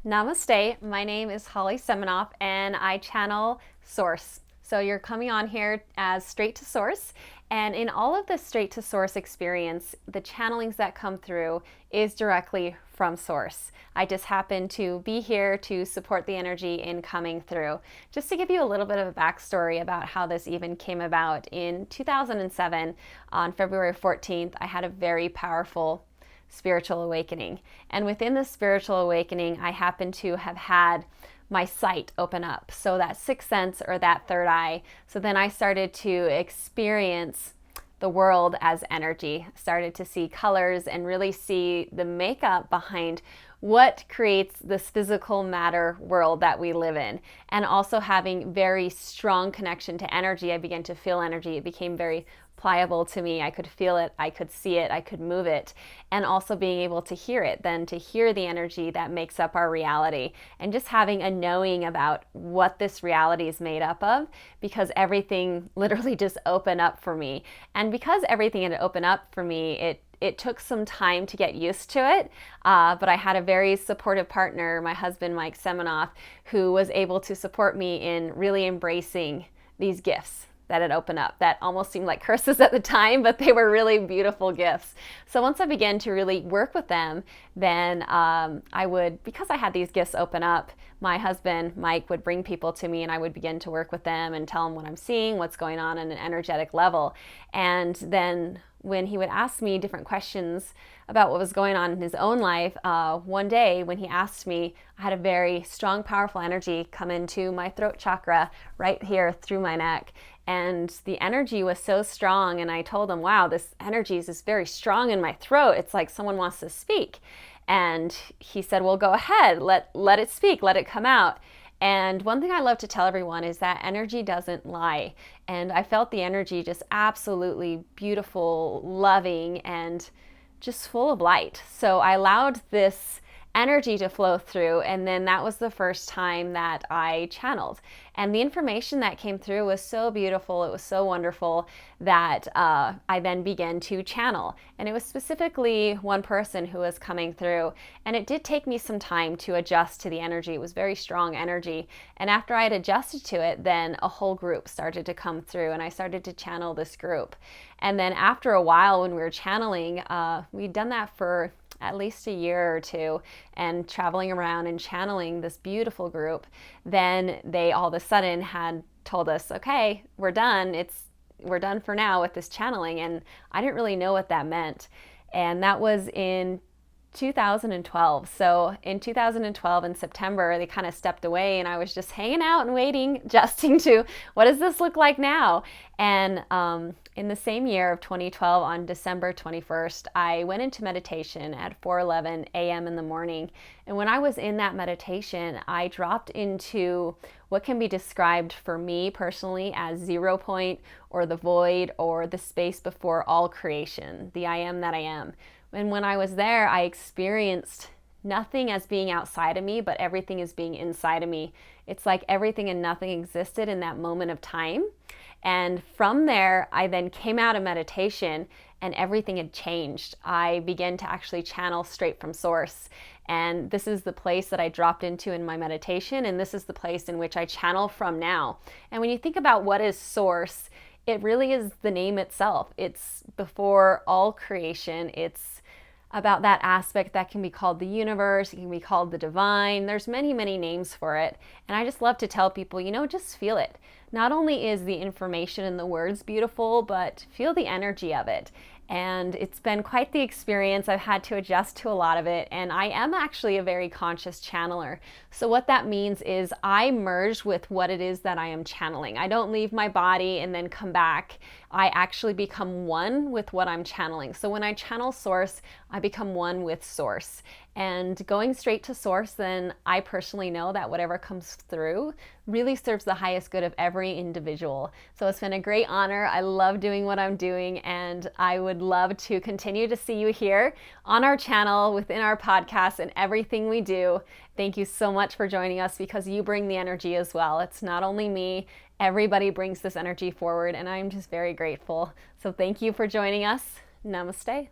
Namaste, my name is Holly Semanoff and I channel Source. So you're coming on here as straight to source, and in all of the straight to source experience, the channelings that come through is directly from source. I just happen to be here to support the energy in coming through. Just to give you a little bit of a backstory about how this even came about, in 2007, on February 14th, I had a very powerful spiritual awakening. And within the spiritual awakening, I happen to have had my sight open up. So that sixth sense, or that third eye. So then I started to experience the world as energy, started to see colors and really see the makeup behind what creates this physical matter world that we live in. And also having very strong connection to energy, I began to feel energy. It became very pliable to me. I could feel it, I could see it, I could move it, and also being able to hear it, then to hear the energy that makes up our reality, and just having a knowing about what this reality is made up of, because everything literally just opened up for me. And because everything had opened up for me, it took some time to get used to it, but I had a very supportive partner, my husband, Mike Semanoff, who was able to support me in really embracing these gifts that had opened up, that almost seemed like curses at the time, but they were really beautiful gifts. So once I began to really work with them, then I would, because I had these gifts open up, my husband, Mike, would bring people to me and I would begin to work with them and tell them what I'm seeing, what's going on an energetic level. And then when he would ask me different questions about what was going on in his own life, one day when he asked me, I had a very strong, powerful energy come into my throat chakra right here through my neck. And the energy was so strong, and I told him, wow, this energy is just very strong in my throat. It's like someone wants to speak. And he said, well, go ahead, let it speak, let it come out. And one thing I love to tell everyone is that energy doesn't lie. And I felt the energy just absolutely beautiful, loving, and just full of light. So I allowed this energy to flow through, and then that was the first time that I channeled. And the information that came through was so beautiful, it was so wonderful, that I then began to channel. And it was specifically one person who was coming through, and it did take me some time to adjust to the energy. It was very strong energy, and after I had adjusted to it, then a whole group started to come through, and I started to channel this group. And then after a while, when we were channeling, we'd done that for at least a year or two, and traveling around and channeling this beautiful group, then they all of a sudden had told us, okay, we're done. We're done for now with this channeling. And I didn't really know what that meant. And that was in 2012. So in 2012 in September, they kind of stepped away, and I was just hanging out and waiting, adjusting to what does this look like now? And in the same year of 2012, on December 21st, I went into meditation at 4:11 a.m. in the morning. And when I was in that meditation, I dropped into what can be described for me personally as 0 point, or the void, or the space before all creation, the I am that I am. And when I was there, I experienced nothing as being outside of me, but everything as being inside of me. It's like everything and nothing existed in that moment of time. And from there, I then came out of meditation, and everything had changed. I began to actually channel straight from source. And this is the place that I dropped into in my meditation, and this is the place in which I channel from now. And when you think about what is source, it really is the name itself. It's before all creation. It's about that aspect that can be called the universe, it can be called the divine. There's many, many names for it. And I just love to tell people, just feel it. Not only is the information and the words beautiful, but feel the energy of it. And it's been quite the experience. I've had to adjust to a lot of it, and I am actually a very conscious channeler. So what that means is I merge with what it is that I am channeling. I don't leave my body and then come back. I actually become one with what I'm channeling. So when I channel source, I become one with source. And going straight to source, then I personally know that whatever comes through really serves the highest good of every individual. So it's been a great honor. I love doing what I'm doing, and I would love to continue to see you here on our channel, within our podcast, and everything we do. Thank you so much for joining us, because you bring the energy as well. It's not only me, everybody brings this energy forward, and I'm just very grateful. So thank you for joining us. Namaste.